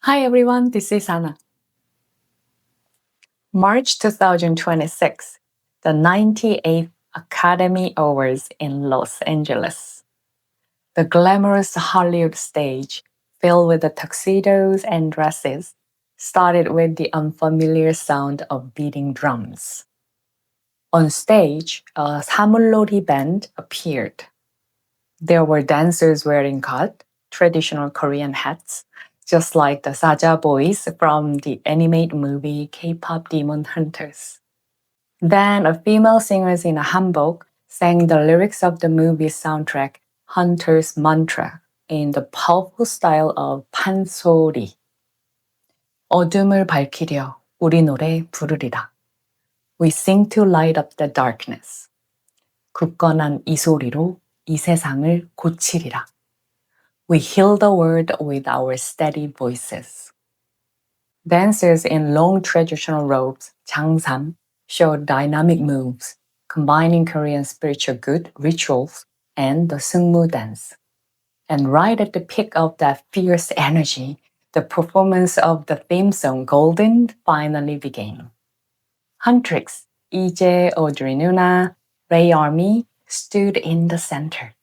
Hi everyone, this is Hana. March 2026, the 98th Academy Awards in Los Angeles. The glamorous Hollywood stage, filled with the tuxedos and dresses, started with the unfamiliar sound of beating drums. On stage, a 사물놀이 band appeared. There were dancers wearing cut, traditional Korean hats, just like the Saja boys from the animated movie Kpop Demon Hunters. Then a female singer in a hanbok sang the lyrics of the movie's soundtrack, Hunter's Mantra, in the powerful style of Pansori. 어둠을 밝히려 우리 노래 부르리라. We sing to light up the darkness. 굳건한 이 소리로 이 세상을 고치리라. We heal the world with our steady voices. Dancers in long traditional robes, 장삼, showed dynamic moves, combining Korean spiritual good rituals and the 승무 dance. And right at the peak of that fierce energy, the performance of the theme song Golden finally began. Huntrix, 이제 Audrey 누나, Ray Army stood in the center.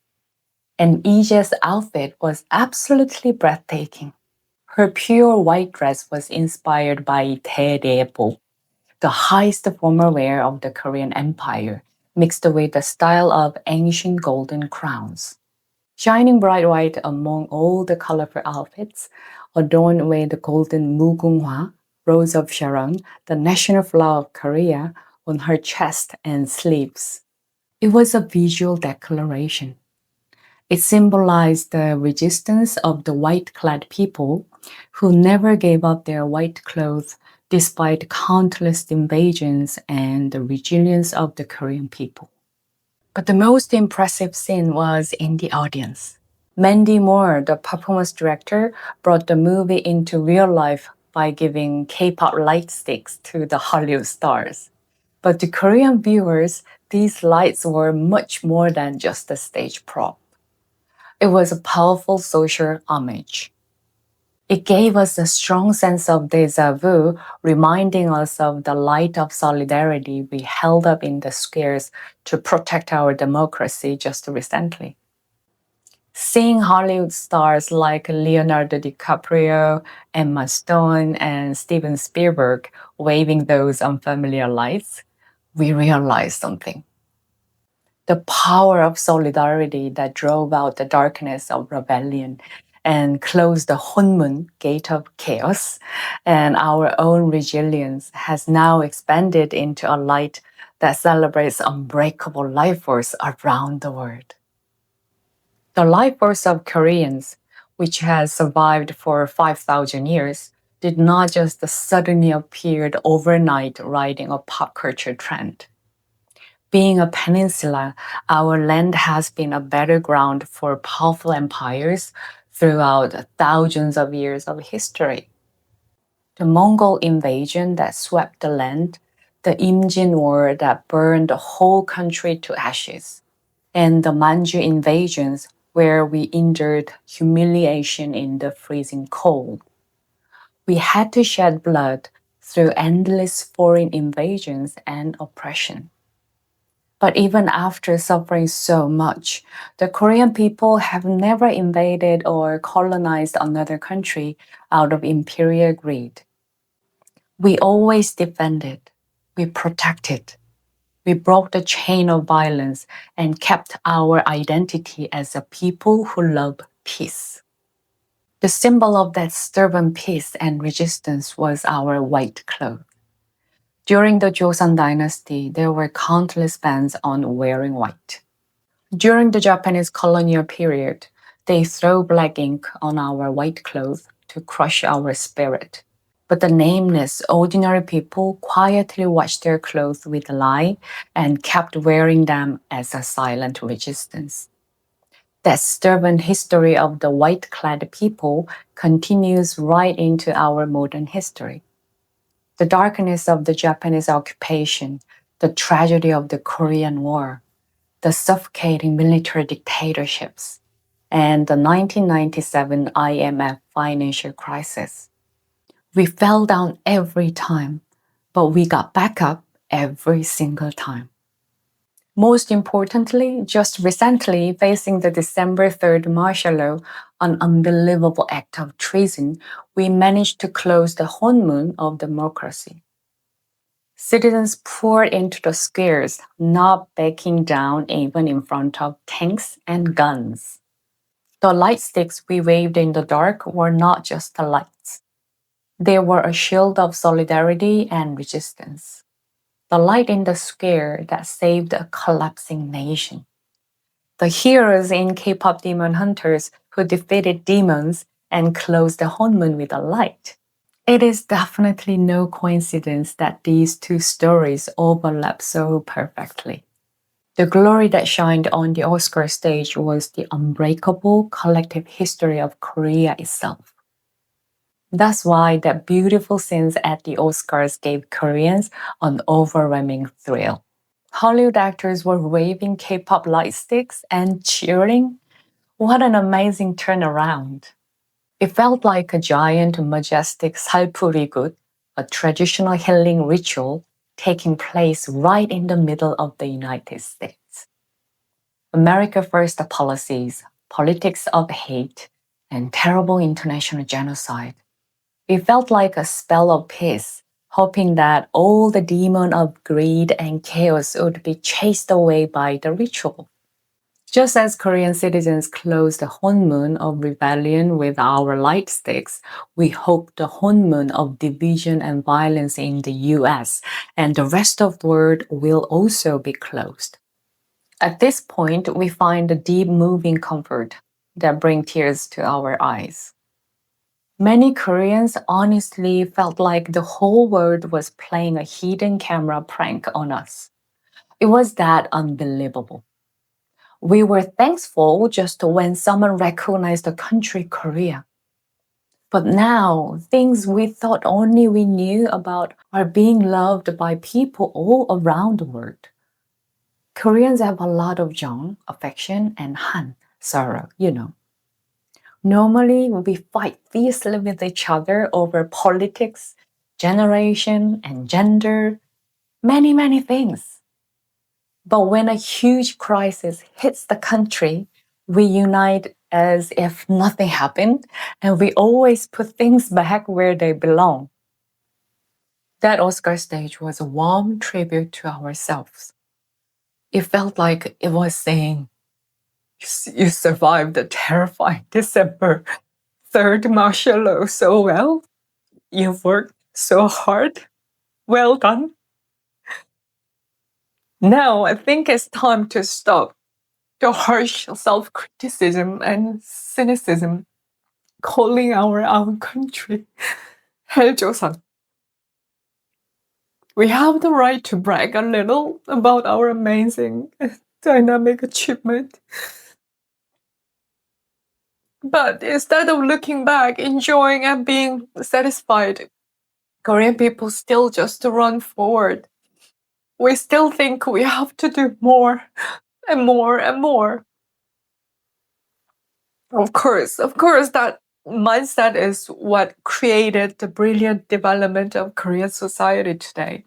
And Ije's outfit was absolutely breathtaking. Her pure white dress was inspired by 대대복, the highest formal wear of the Korean Empire, mixed with the style of ancient golden crowns. Shining bright white among all the colorful outfits, adorned with the golden 무궁화, Rose of Sharon, the national flower of Korea, on her chest and sleeves. It was a visual declaration. It symbolized the resistance of the white-clad people who never gave up their white clothes despite countless invasions and the resilience of the Korean people. But the most impressive scene was in the audience. Mandy Moore, the performance director, brought the movie into real life by giving K-pop lightsticks to the Hollywood stars. But to Korean viewers, these lights were much more than just a stage prop. It was a powerful social homage. It gave us a strong sense of deja vu, reminding us of the light of solidarity we held up in the squares to protect our democracy just recently. Seeing Hollywood stars like Leonardo DiCaprio, Emma Stone, and Steven Spielberg waving those unfamiliar lights, we realized something. The power of solidarity that drove out the darkness of rebellion and closed the Honmun, gate of chaos, and our own resilience has now expanded into a light that celebrates unbreakable life force around the world. The life force of Koreans, which has survived for 5,000 years, did not just suddenly appear overnight riding a pop culture trend. Being a peninsula, our land has been a battleground for powerful empires throughout thousands of years of history. The Mongol invasion that swept the land, the Imjin War that burned the whole country to ashes, and the Manchu invasions where we endured humiliation in the freezing cold. We had to shed blood through endless foreign invasions and oppression. But even after suffering so much, the Korean people have never invaded or colonized another country out of imperial greed. We always defended, we protected, we broke the chain of violence and kept our identity as a people who love peace. The symbol of that stubborn peace and resistance was our white cloth. During the Joseon dynasty, there were countless bans on wearing white. During the Japanese colonial period, they threw black ink on our white clothes to crush our spirit. But the nameless, ordinary people quietly washed their clothes with lye and kept wearing them as a silent resistance. That stubborn history of the white-clad people continues right into our modern history. The darkness of the Japanese occupation, the tragedy of the Korean War, the suffocating military dictatorships, and the 1997 IMF financial crisis. We fell down every time, but we got back up every single time. Most importantly, just recently, facing the December 3rd martial law, an unbelievable act of treason, we managed to close the honeymoon of democracy. Citizens poured into the squares, not backing down even in front of tanks and guns. The light sticks we waved in the dark were not just the lights. They were a shield of solidarity and resistance. The light in the square that saved a collapsing nation. The heroes in Kpop Demon Hunters who defeated demons and closed the honeymoon with a light. It is definitely no coincidence that these two stories overlap so perfectly. The glory that shined on the Oscar stage was the unbreakable collective history of Korea itself. That's why the beautiful scenes at the Oscars gave Koreans an overwhelming thrill. Hollywood actors were waving K-pop light sticks and cheering. What an amazing turnaround. It felt like a giant, majestic 살풀이굿, a traditional healing ritual taking place right in the middle of the United States. America First policies, politics of hate, and terrible international genocide. It felt like a spell of peace, hoping that all the demon of greed and chaos would be chased away by the ritual. Just as Korean citizens closed the honeymoon of rebellion with our light sticks, we hope the honeymoon of division and violence in the US and the rest of the world will also be closed. At this point, we find a deep moving comfort that brings tears to our eyes. Many Koreans honestly felt like the whole world was playing a hidden camera prank on us. It was that unbelievable. We were thankful just when someone recognized the country Korea. But now, things we thought only we knew about are being loved by people all around the world. Koreans have a lot of jong, affection, and han, sorrow, Normally, we fight fiercely with each other over politics, generation, and gender, many, many things. But when a huge crisis hits the country, we unite as if nothing happened, and we always put things back where they belong. That Oscar stage was a warm tribute to ourselves. It felt like it was saying, you survived the terrifying December 3rd martial law so well. You've worked so hard. Well done. Now I think it's time to stop the harsh self-criticism and cynicism calling our own country 헬조선. We have the right to brag a little about our amazing dynamic achievement. But instead of looking back, enjoying and being satisfied, Korean people still just run forward. We still think we have to do more and more and more. Of course, that mindset is what created the brilliant development of Korean society today.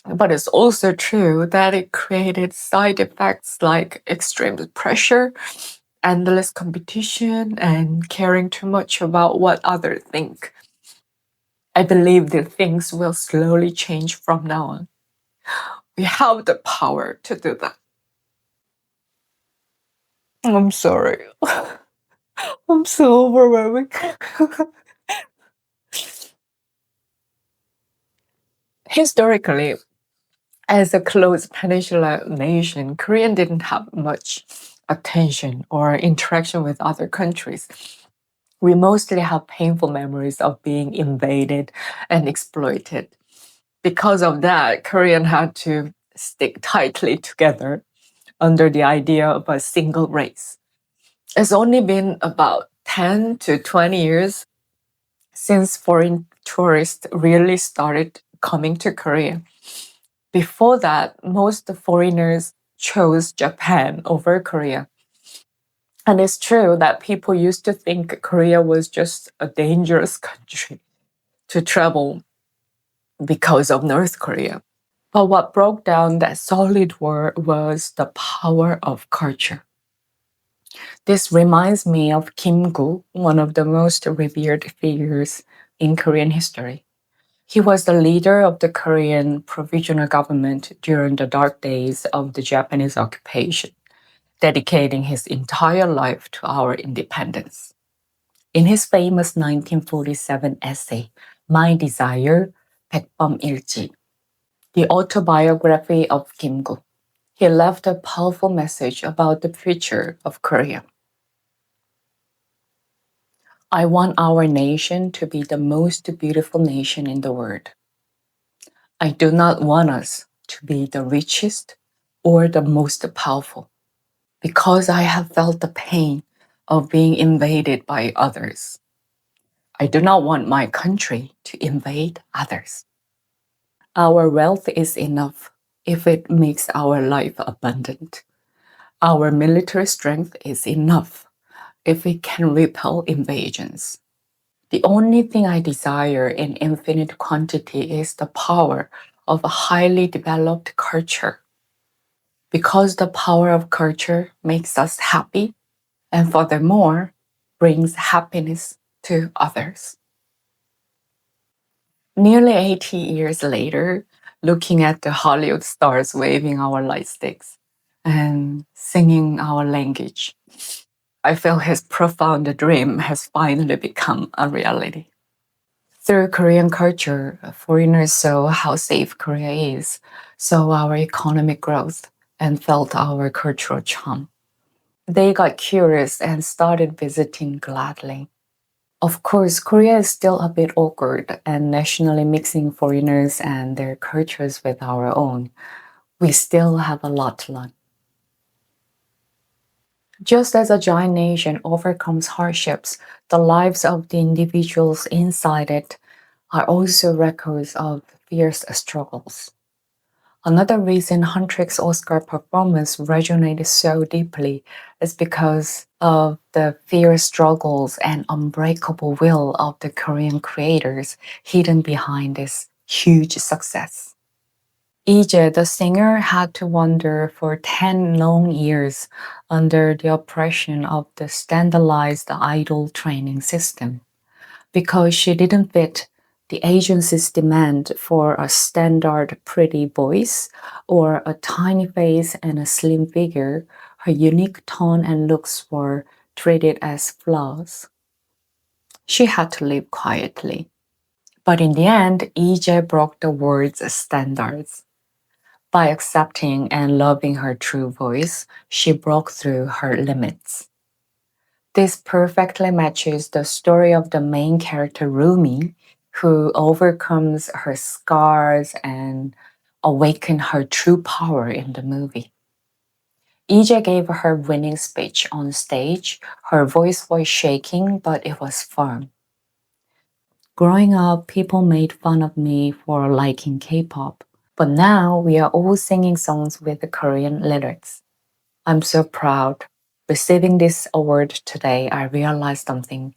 But it's also true that it created side effects like extreme pressure, endless competition, and caring too much about what others think. I believe that things will slowly change from now on. We have the power to do that. I'm sorry. I'm so overwhelming. Historically, as a closed peninsula nation, Korea didn't have much attention or interaction with other countries. We mostly have painful memories of being invaded and exploited. Because of that, Korean had to stick tightly together under the idea of a single race. It's only been about 10 to 20 years since foreign tourists really started coming to Korea. Before that, most foreigners chose Japan over Korea. And it's true that people used to think Korea was just a dangerous country to travel because of North Korea. But what broke down that solid wall was the power of culture. This reminds me of Kim Gu, one of the most revered figures in Korean history. He was the leader of the Korean provisional government during the dark days of the Japanese occupation, dedicating his entire life to our independence. In his famous 1947 essay, My Desire, 백범 일지, the autobiography of Kim Gu, he left a powerful message about the future of Korea. I want our nation to be the most beautiful nation in the world. I do not want us to be the richest or the most powerful, because I have felt the pain of being invaded by others. I do not want my country to invade others. Our wealth is enough if it makes our life abundant. Our military strength is enough if it can repel invasions. The only thing I desire in infinite quantity is the power of a highly developed culture. Because the power of culture makes us happy and furthermore brings happiness to others. Nearly 80 years later, looking at the Hollywood stars waving our lightsticks and singing our language, I feel his profound dream has finally become a reality. Through Korean culture, foreigners saw how safe Korea is, saw our economic growth, and felt our cultural charm. They got curious and started visiting gladly. Of course, Korea is still a bit awkward and nationally mixing foreigners and their cultures with our own. We still have a lot to learn. Just as a giant nation overcomes hardships, the lives of the individuals inside it are also records of fierce struggles. Another reason Huntrick's Oscar performance resonated so deeply is because of the fierce struggles and unbreakable will of the Korean creators hidden behind this huge success. Ije, the singer, had to wander for 10 long years under the oppression of the standardized idol training system because she didn't fit the agency's demand for a standard pretty voice or a tiny face and a slim figure. Her unique tone and looks were treated as flaws. She had to live quietly. But in the end, Ije broke the world's standards. By accepting and loving her true voice, she broke through her limits. This perfectly matches the story of the main character Rumi, who overcomes her scars and awakens her true power in the movie. Ije gave her winning speech on stage. Her voice was shaking, but it was firm. Growing up, people made fun of me for liking K-pop, but now we are all singing songs with the Korean lyrics. I'm so proud. Receiving this award today, I realized something.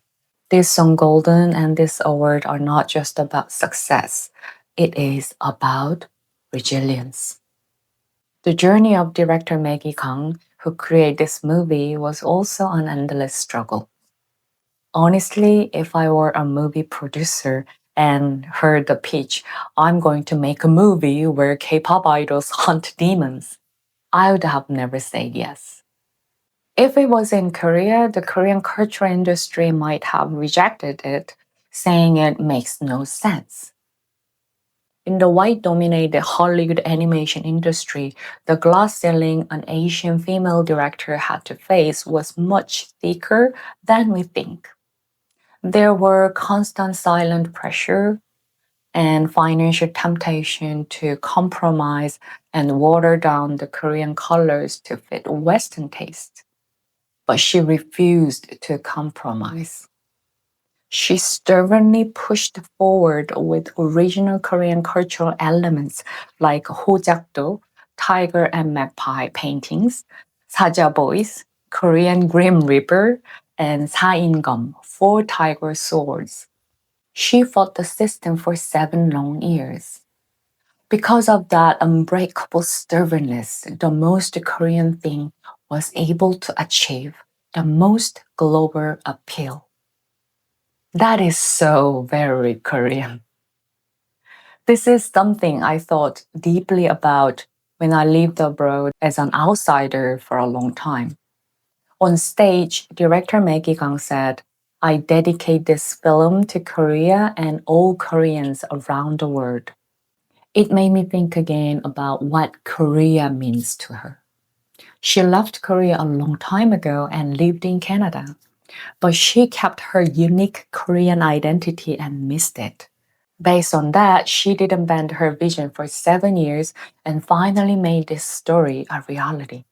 This song Golden and this award are not just about success. It is about resilience. The journey of director Maggie Kang, who created this movie, was also an endless struggle. Honestly, if I were a movie producer and heard the pitch, I'm going to make a movie where K-pop idols hunt demons, I would have never said yes. If it was in Korea, the Korean culture industry might have rejected it, saying it makes no sense. In the white-dominated Hollywood animation industry, the glass ceiling an Asian female director had to face was much thicker than we think. There were constant silent pressure and financial temptation to compromise and water down the Korean colors to fit Western taste. But she refused to compromise. She stubbornly pushed forward with original Korean cultural elements like hojakdo, tiger and magpie paintings, saja boys, Korean Grim Reaper, and Saingum, 4 tiger swords. She fought the system for 7 long years. Because of that unbreakable stubbornness, the most Korean thing was able to achieve the most global appeal. That is so very Korean. This is something I thought deeply about when I lived abroad as an outsider for a long time. On stage, director Maggie Kang said, "I dedicate this film to Korea and all Koreans around the world." It made me think again about what Korea means to her. She left Korea a long time ago and lived in Canada, but she kept her unique Korean identity and missed it. Based on that, she didn't bend her vision for 7 years and finally made this story a reality.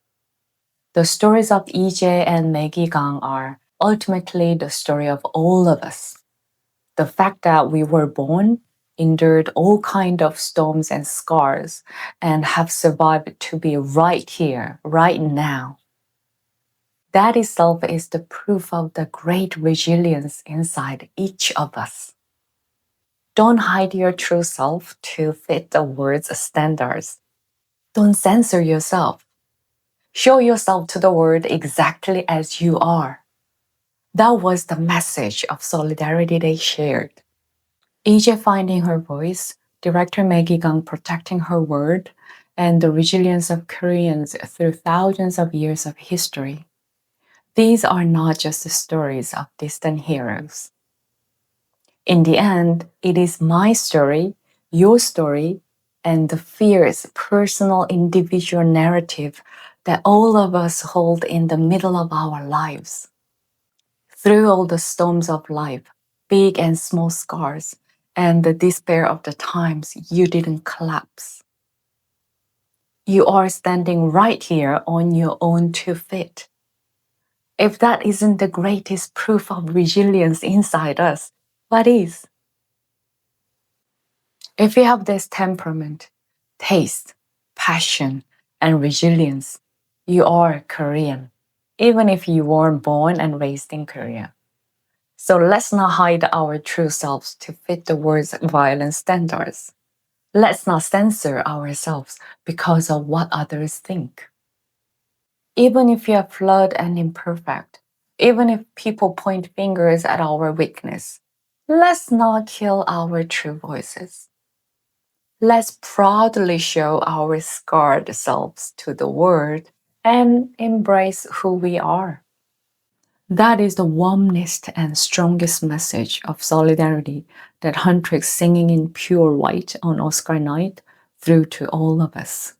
The stories of EJ and Maggie Gang are ultimately the story of all of us. The fact that we were born, endured all kinds of storms and scars, and have survived to be right here, right now. That itself is the proof of the great resilience inside each of us. Don't hide your true self to fit the world's standards. Don't censor yourself. Show yourself to the world exactly as you are. That was the message of solidarity they shared. EJ finding her voice, director Maggie Gang protecting her word, and the resilience of Koreans through thousands of years of history. These are not just the stories of distant heroes. In the end, it is my story, your story, and the fierce personal individual narrative that all of us hold in the middle of our lives. Through all the storms of life, big and small scars, and the despair of the times, you didn't collapse. You are standing right here on your own 2 feet. If that isn't the greatest proof of resilience inside us, what is? If you have this temperament, taste, passion, and resilience, you are Korean, even if you weren't born and raised in Korea. So let's not hide our true selves to fit the world's violent standards. Let's not censor ourselves because of what others think. Even if you are flawed and imperfect, even if people point fingers at our weakness, let's not kill our true voices. Let's proudly show our scarred selves to the world and embrace who we are. That is the warmest and strongest message of solidarity that Huntrix singing in pure white on Oscar night through to all of us.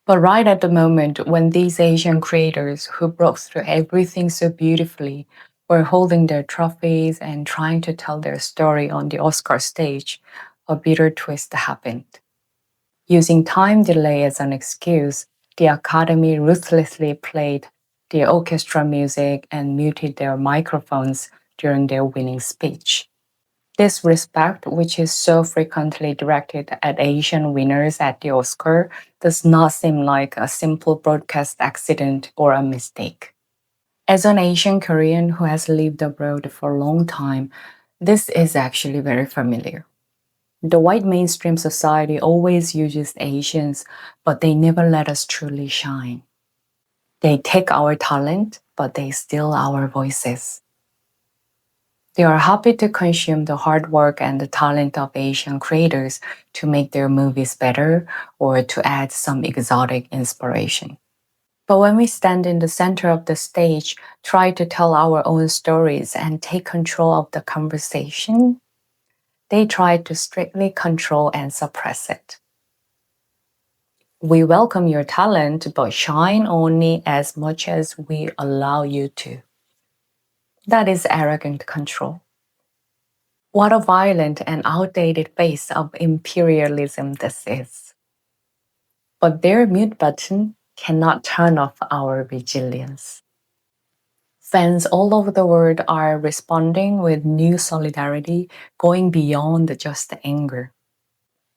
But right at the moment when these Asian creators who broke through everything so beautifully were holding their trophies and trying to tell their story on the Oscar stage, a bitter twist happened. Using time delay as an excuse, the Academy ruthlessly played the orchestra music and muted their microphones during their winning speech. This respect, which is so frequently directed at Asian winners at the Oscar, does not seem like a simple broadcast accident or a mistake. As an Asian Korean who has lived abroad for a long time, this is actually very familiar. The white mainstream society always uses Asians, but they never let us truly shine. They take our talent, but they steal our voices. They are happy to consume the hard work and the talent of Asian creators to make their movies better or to add some exotic inspiration. But when we stand in the center of the stage, try to tell our own stories and take control of the conversation, they try to strictly control and suppress it. We welcome your talent, but shine only as much as we allow you to. That is arrogant control. What a violent and outdated face of imperialism this is. But their mute button cannot turn off our resilience. Fans all over the world are responding with new solidarity, going beyond just anger.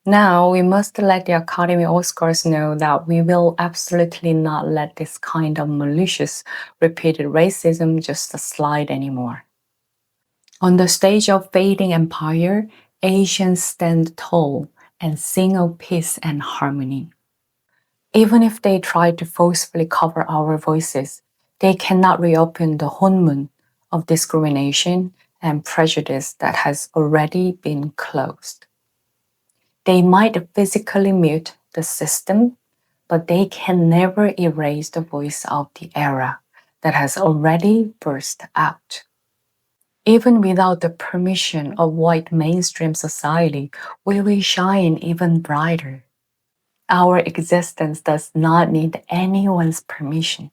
Now, we must let the Academy Oscars know that we will absolutely not let this kind of malicious, repeated racism just slide anymore. On the stage of fading empire, Asians stand tall and sing of peace and harmony. Even if they try to forcefully cover our voices, they cannot reopen the honmun of discrimination and prejudice that has already been closed. They might physically mute the system, but they can never erase the voice of the era that has already burst out. Even without the permission of white mainstream society, we will shine even brighter. Our existence does not need anyone's permission.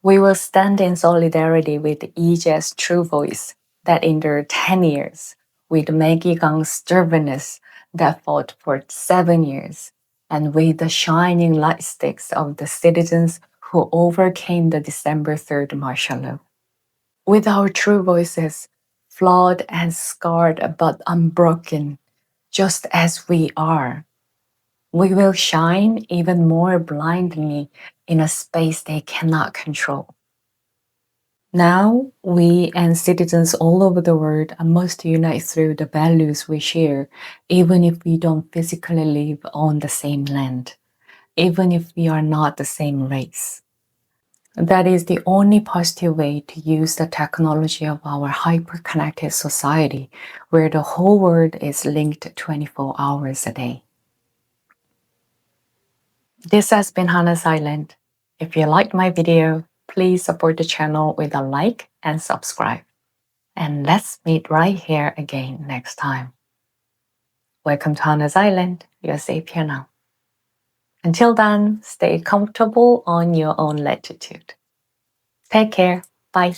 We will stand in solidarity with Ije's true voice that endured 10 years, with Maggie Gang's stubbornness that fought for 7 years, and with the shining lightsticks of the citizens who overcame the December 3rd martial law. With our true voices, flawed and scarred but unbroken, just as we are, we will shine even more blindly in a space they cannot control. Now, we and citizens all over the world must unite through the values we share, even if we don't physically live on the same land, even if we are not the same race. That is the only positive way to use the technology of our hyper-connected society, where the whole world is linked 24 hours a day. This has been Hana's Island. If you liked my video, please support the channel with a like and subscribe. And let's meet right here again next time. Welcome to Hana's Island. You're safe here now. Until then, stay comfortable on your own latitude. Take care. Bye.